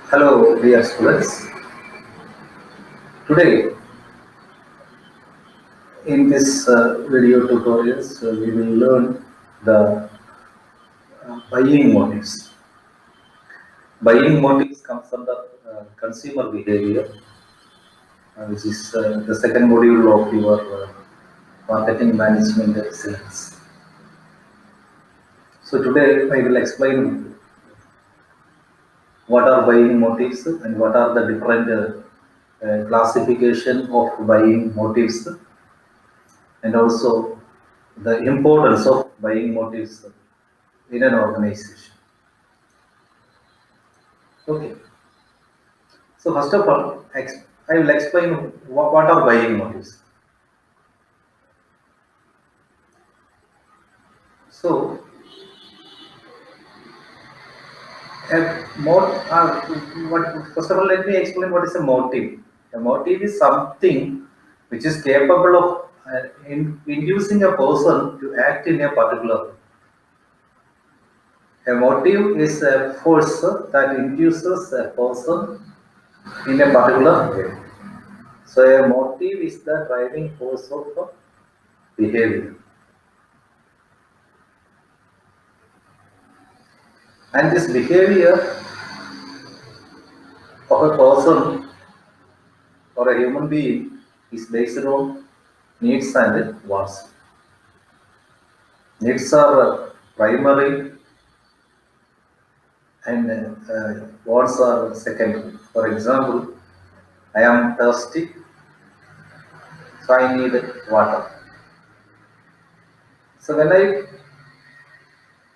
Hello, dear students. Today, in this video tutorials, we will learn the buying motives. Buying motives comes under consumer behavior, which is the second module of your marketing management excellence. So today, I will explain what are buying motives and what are the different classification of buying motives, and also the importance of buying motives in an organization. Okay. So first of all, I will explain what are buying motives. So, first of all, let me explain what is a motive. A motive is something which is capable of inducing a person to act in a particular way. A motive is a force that induces a person in a particular way. So a motive is the driving force of behavior. And this behavior of a person or a human being is based on needs and wants. Needs are primary and wants are secondary. For example, I am thirsty, so I need water. So when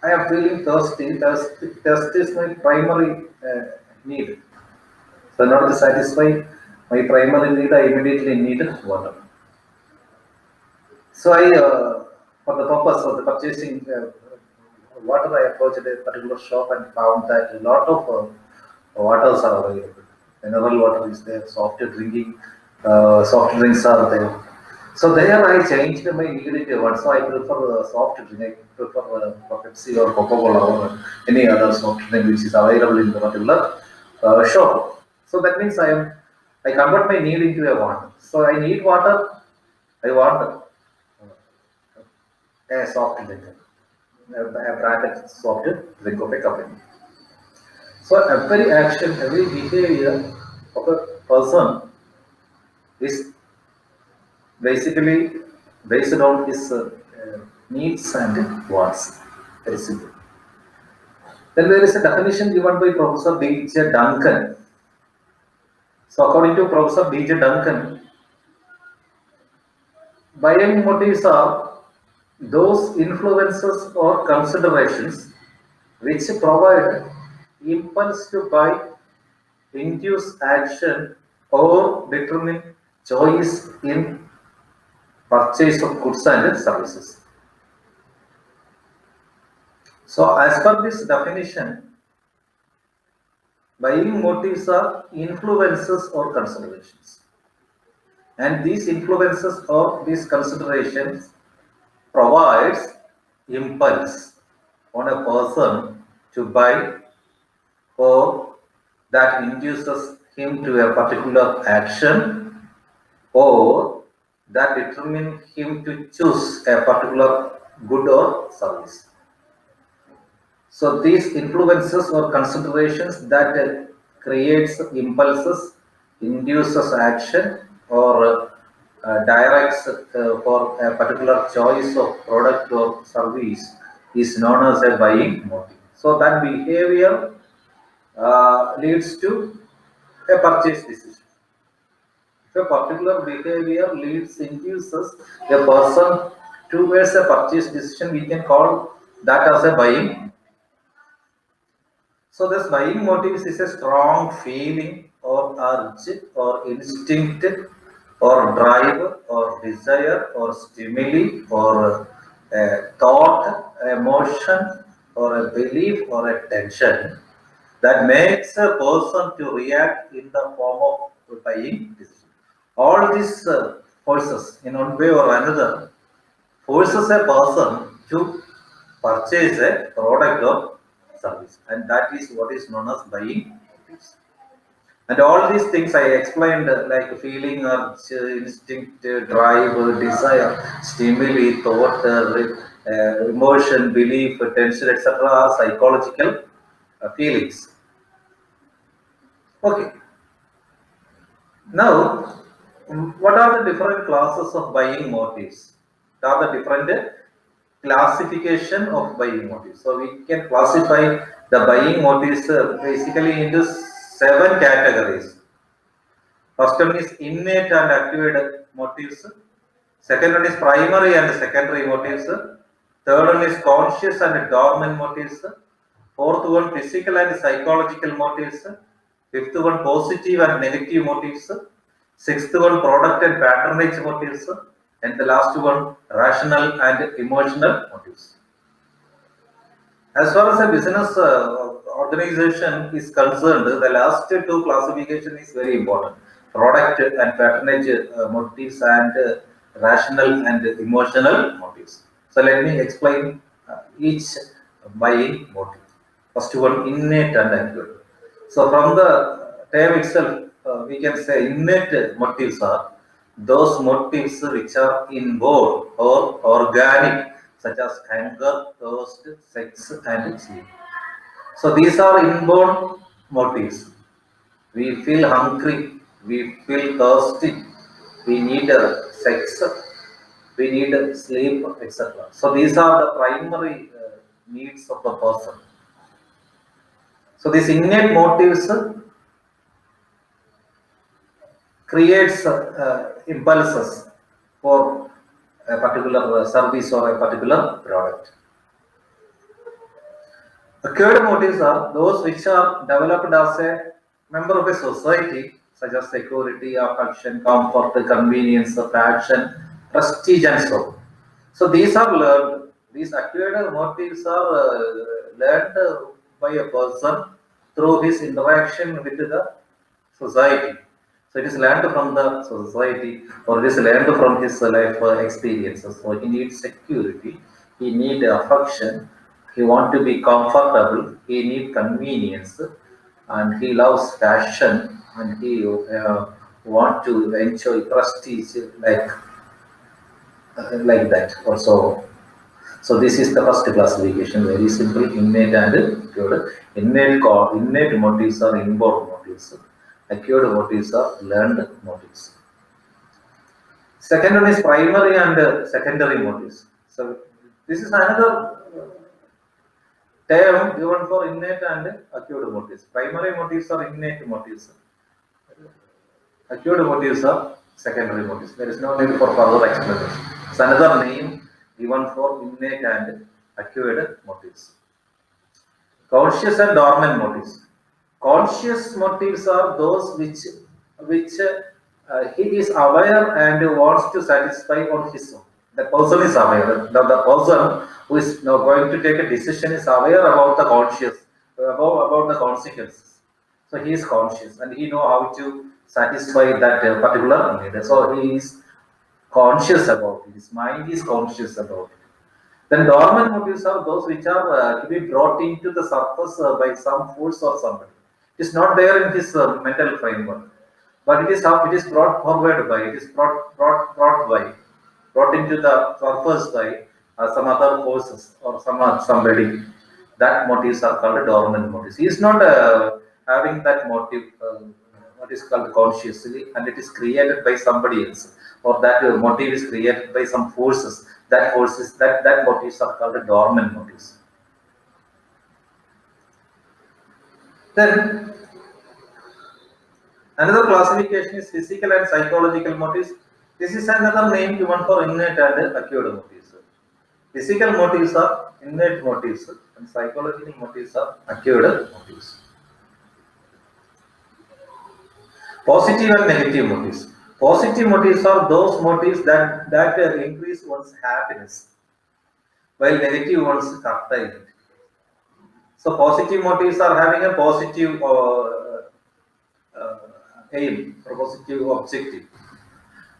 I am feeling thirsty, thirst is my primary need. So in order to satisfy my primary need, I immediately need water. So for the purpose of the purchasing water, I approached a particular shop and found that a lot of waters are available. Mineral water is there, soft drinks are there. So there I changed my need to one. So I prefer soft drink. I prefer Pepsi or Coca-Cola or any other soft drink which is available in the particular shop. So that means I convert my need into a want. So I need water. I want a soft drink, a branded soft drink of a company. So every action, every behavior of a person is basically based on his needs and wants. Very simple. Then there is a definition given by Professor B.J. Duncan. So according to Professor B.J. Duncan, buying motives are those influences or considerations which provide impulse to buy, induce action, or determine choice in purchase of goods and services. So, as per this definition, buying motives are influences or considerations, and these influences or these considerations provides impulse on a person to buy, or that induces him to a particular action, or that determine him to choose a particular good or service. So these influences or considerations that creates impulses, induces action, or directs for a particular choice of product or service is known as a buying motive. So that behavior leads to a purchase decision. If a particular behavior induces a person towards a purchase decision, we can call that as a buying. So this buying motives is a strong feeling or urge or instinct or drive or desire or stimuli or a thought, emotion or a belief or a tension that makes a person to react in the form of buying decision. All these forces in one way or another forces a person to purchase a product or service, and that is what is known as buying motives. And all these things I explained, like feeling, urge, instinct, drive, desire, stimuli, thought, emotion, belief, tension, etc., are psychological feelings. Okay. Now, what are the different classes of buying motives? What are the different classification of buying motives? So we can classify the buying motives basically into 7 categories. First one is innate and acquired motives. Second one is primary and secondary motives. Third one is conscious and dormant motives. Fourth one, physical and psychological motives. Fifth one, positive and negative motives. Sixth one, product and patronage motives. And the last one, rational and emotional motives. As far as a business organization is concerned, the last two classification is very important. Product and patronage motives and rational and emotional motives. So let me explain each buying motive. First one, innate and acquired. So from the term itself, we can say innate motives are those motives which are inborn or organic, such as hunger, thirst, sex, and sleep. So these are inborn motives. We feel hungry, we feel thirsty, we need sex, we need sleep, etc. So these are the primary needs of the person. So these innate motives creates impulses for a particular service or a particular product. Acquired motives are those which are developed as a member of a society, such as security, affection, comfort, convenience, passion, prestige, and so on. So these are learned. These acquired motives are learned by a person through his interaction with the society. So it is learned from the society, or it is learned from his life experiences. So he needs security, he needs affection, he wants to be comfortable, he needs convenience, and he loves fashion, and he want to enjoy prestige like that. Also, so this is the first classification. Very simple: innate and acquired. Innate motives are inborn motives. Acquired motives are learned motives. Second one is primary and secondary motives. So this is another term given for innate and acquired motives. Primary motives are innate motives. Acquired motives are secondary motives. There is no need for further explanation. It's another name given for innate and acquired motives. Conscious and dormant motives. Conscious motives are those which he is aware and wants to satisfy on his own. The person is aware. The person who is now going to take a decision is aware about the conscious, about the consequences. So he is conscious and he know how to satisfy that particular need. So he is conscious about it. His mind is conscious about it. Then dormant motives are those which are to be brought into the surface by some force or somebody. It is not there in his mental framework, but it is how it is brought forward by, it is brought into the surface by some other forces or somebody. That motives are called dormant motives. He is not having that motive, what is called consciously, and it is created by somebody else, or that motive is created by some forces. That motives are called dormant motives. Then another classification is physical and psychological motives. This is another name given for innate and acquired motives. Physical motives are innate motives, and psychological motives are acquired motives. Positive and negative motives. Positive motives are those motives that increase one's happiness, while negative ones curtail it. So positive motives are having a positive uh, aim or positive objective.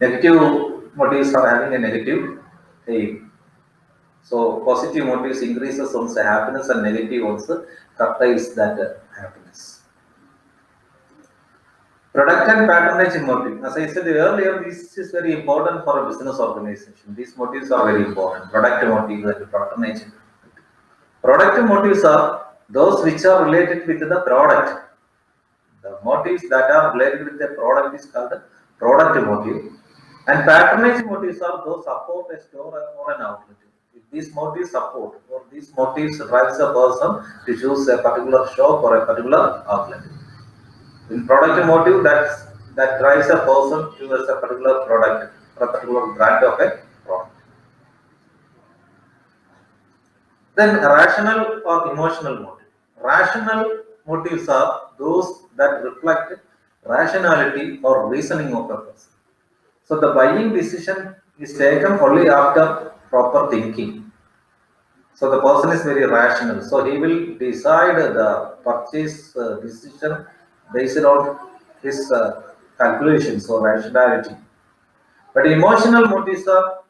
Negative motives are having a negative aim. So positive motives increases one's happiness and negative ones curtails that happiness. Product and patronage motive. As I said earlier, this is very important for a business organization. These motives are very important. Product motive and patronage. Product motives are those which are related with the product. The motives that are related with the product is called the product motive. And patronage motives are those support a store or an outlet. If these motives support or these motives drives a person to choose a particular shop or a particular outlet. In product motive, that drives a person towards a particular product or a particular brand of a product. Then rational or emotional motive. Rational motives are those that reflect rationality or reasoning of a person. So the buying decision is taken only after proper thinking. So the person is very rational. So he will decide the purchase decision based on his calculations or rationality. But emotional motives are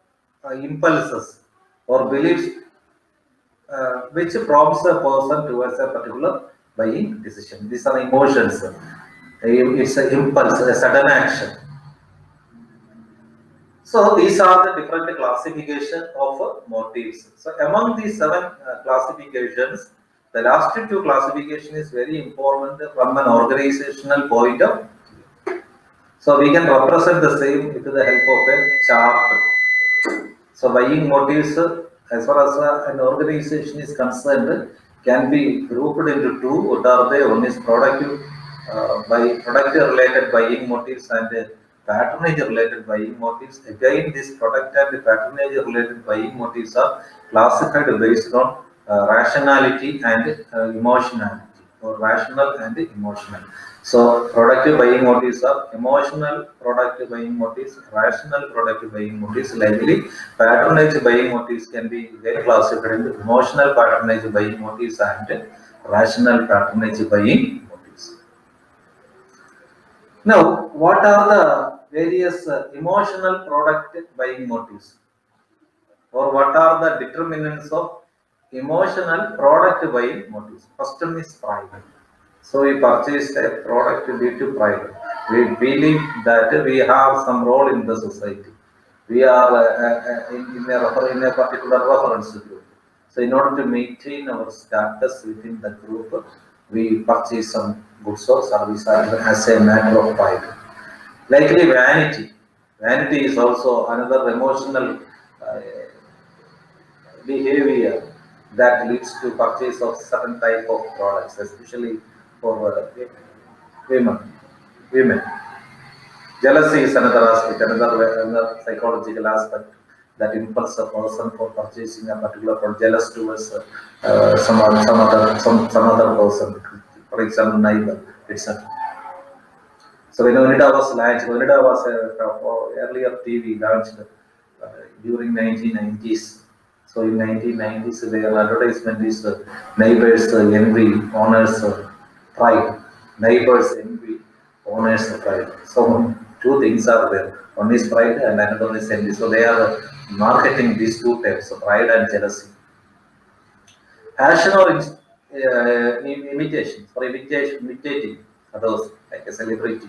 impulses or beliefs which prompts a person towards a particular buying decision. These are emotions. It's an impulse, a sudden action. So these are the different classification of motives. So among these seven classifications, the last two classification is very important from an organizational point of view. So we can represent the same with the help of a chart. So buying motives, as far as an organization is concerned, can be grouped into two. What are they? One is product related buying motives and patronage related buying motives. Again, this product and patronage related buying motives are classified based on rationality and emotionality, or rational and emotional. So productive buying motives are emotional productive buying motives, rational productive buying motives. Likely, patronage buying motives can be very classified into emotional patronage buying motives and rational patronage buying motives. Now, what are the various emotional product buying motives, or what are the determinants of emotional product buying motives? First one is pride. So we purchase a product due to pride. We believe that we have some role in the society. We are in a particular reference group. So in order to maintain our status within the group, we purchase some goods or service as a matter of pride. Likely vanity. Vanity is also another emotional behavior that leads to purchase of certain type of products, especially for women. Women. Jealousy is another aspect, another psychological aspect that impulse a person for purchasing a particular product, jealous towards some other person, for example, neighbor, etc. So when Onida was launched, Onida was earlier TV launched during 1990s. So in 1990s, their advertisement is neighbors envy, owners pride. Neighbors envy, owners pride. So two things are there. One is pride and another is envy. So they are marketing these two types of pride and jealousy. Passion or imitation, for imitating others, like a celebrity,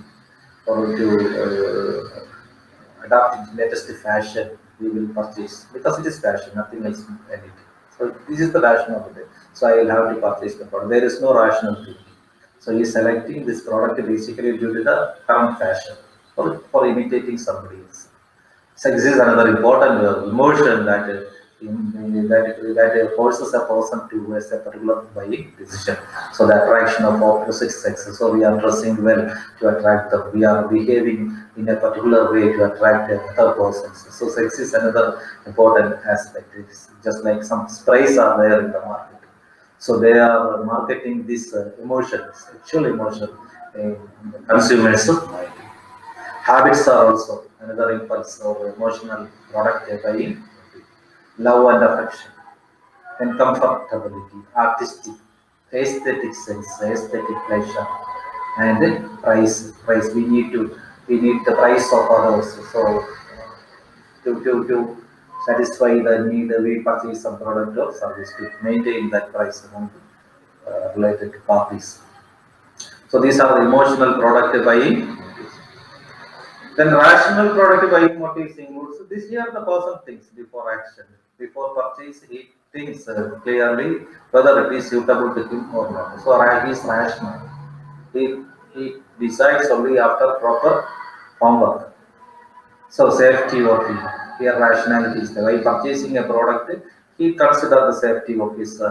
or to adopt latest fashion, we will purchase because it is fashion, nothing else in it. So this is the rationale of it. So I will have to purchase the product. There is no rational thinking. So he is selecting this product basically due to the current fashion or for imitating somebody else. So this is another important emotion that forces a person towards a particular buying decision. So the attraction of opposite sex. So we are dressing well to attract them. We are behaving in a particular way to attract other persons. So sex is another important aspect. It's just like some sprays are there in the market. So they are marketing this emotion, sexual emotion, consumers. Habits are also another impulse or emotional product buying. Love and affection and comfortability, artistic, aesthetic sense, aesthetic pleasure, and price. Price. We need the price of others. So to satisfy the need, we purchase some product or service to maintain that price among related parties. So these are the emotional product buying. Then rational product buying motives includes these here the person thinks before action. Before purchase, he thinks clearly whether it is suitable to him or not. So he is rational. He decides only after proper homework. So safety working. Here rationality is there. By purchasing a product, he consider the safety of his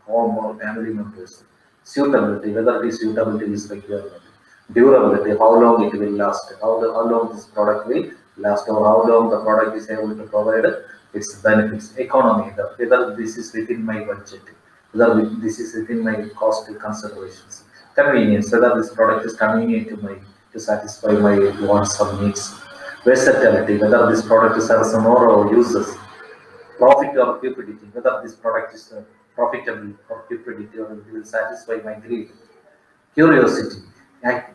home or family members. Suitability, whether it is suitability is required. Durability, how long it will last, how long this product will last, or how long the product is able to provide its benefits. Economy, whether this is within my budget, whether this is within my cost considerations. Convenience, whether this product is convenient to satisfy my wants or needs. Versatility, whether this product serves more uses. Profit or cupidity, whether this product is profitable or cupidity or will satisfy my greed. Curiosity,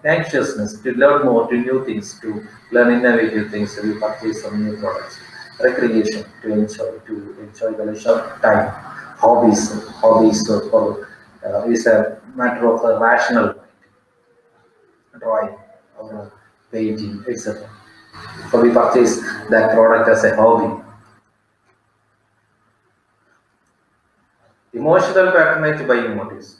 anxiousness to learn more, to new things, to learn innovative things, to purchase some new products. Recreation, to enjoy the leisure time. Hobbies is a matter of a rational mind. Drawing or painting, etc. So we purchase that product as a hobby. Emotional patronage buying motives.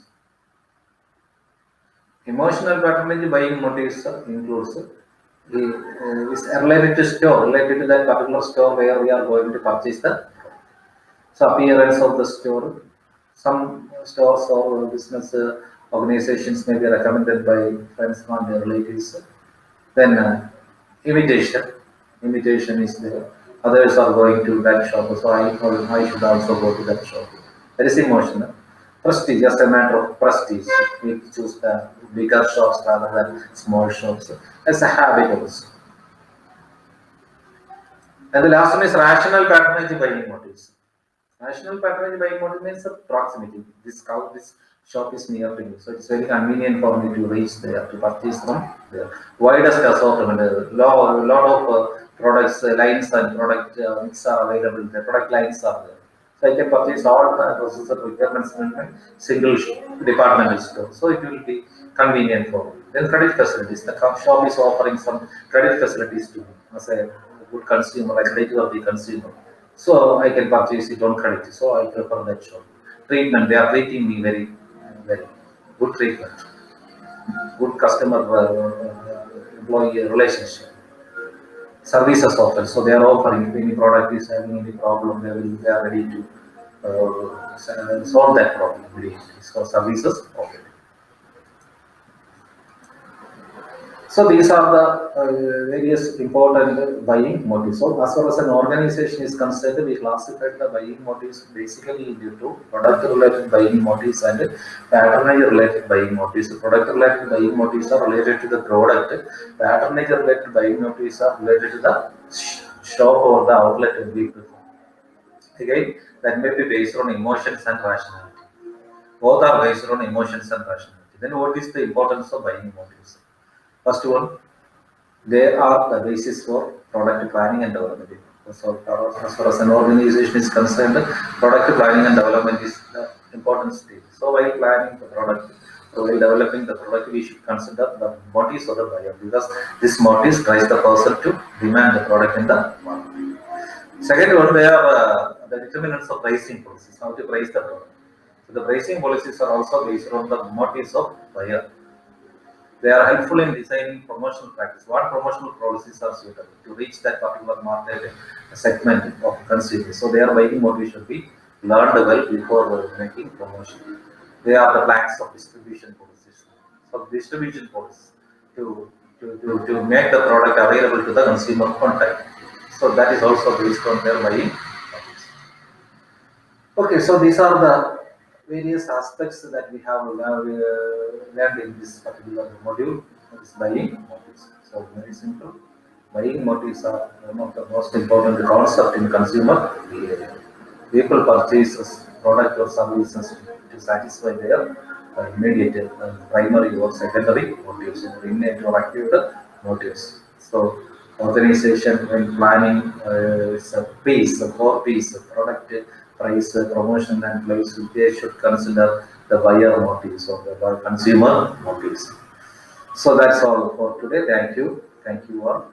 Emotional patronage buying motives includes is related to store, related to that particular store where we are going to purchase the appearance of the store. Some stores or business organizations may be recommended by friends and their relatives. Then imitation is there. Others are going to that shop, so I should also go to that shop. That is emotional. Prestige, just a matter of prestige. We choose the bigger shops rather than small shops. As a habit also. And the last one is rational patronage buying motives. Rational patronage buying motive means proximity. This shop is near to me, so it's very convenient for me to reach there to purchase from there. Widest assortment, lot of products, lines and product mix are available. The product lines are there, so I can purchase all the processor requirements in a single departmental store. So it will be convenient for me. Then credit facilities. The shop is offering some credit facilities to me as a good consumer, like credit of the consumer. So I can purchase it on credit. So I prefer that shop. Treatment, they are treating me very, very good treatment, good customer employee relationship. Services offered, so they are offering if any product is having any problem, they are ready to solve that problem immediately. So services offered. So these are the various important buying motives. So as far as an organization is concerned, we classified the buying motives basically into two: product-related buying motives and patronage-related buying motives. Product-related buying motives are related to the product. Patronage-related buying motives are related to the shop or the outlet we prefer. Again, that may be based on emotions and rationality. Both are based on emotions and rationality. Then what is the importance of buying motives? First one, they are the basis for product planning and development. So, as far as an organization is concerned, product planning and development is the important stage. So, while planning the product, while developing the product, we should consider the motives of the buyer, because this motives drives the person to demand the product in the market. Second one, they are the determinants of pricing policies, how to price the product. So, the pricing policies are also based on the motives of buyer. They are helpful in designing promotional practice. What promotional policies are suitable to reach that particular market segment of consumers? So their buying motive should be learned well before making promotion. They are the planks of distribution policies. So distribution policies to make the product available to the consumer on time. So that is also based on their buying motives. Okay, so these are the various aspects that we have learned in this particular module, this buying motives. So very simple. Buying motives are one of the most important concept in consumer behavior. People purchase product or services to satisfy their immediate primary or secondary motives, or innate or acute motives. So organization when planning is a piece, a core piece, product price, promotion and place, they should consider the buyer motives or the consumer motives. So that's all for today. Thank you. Thank you all.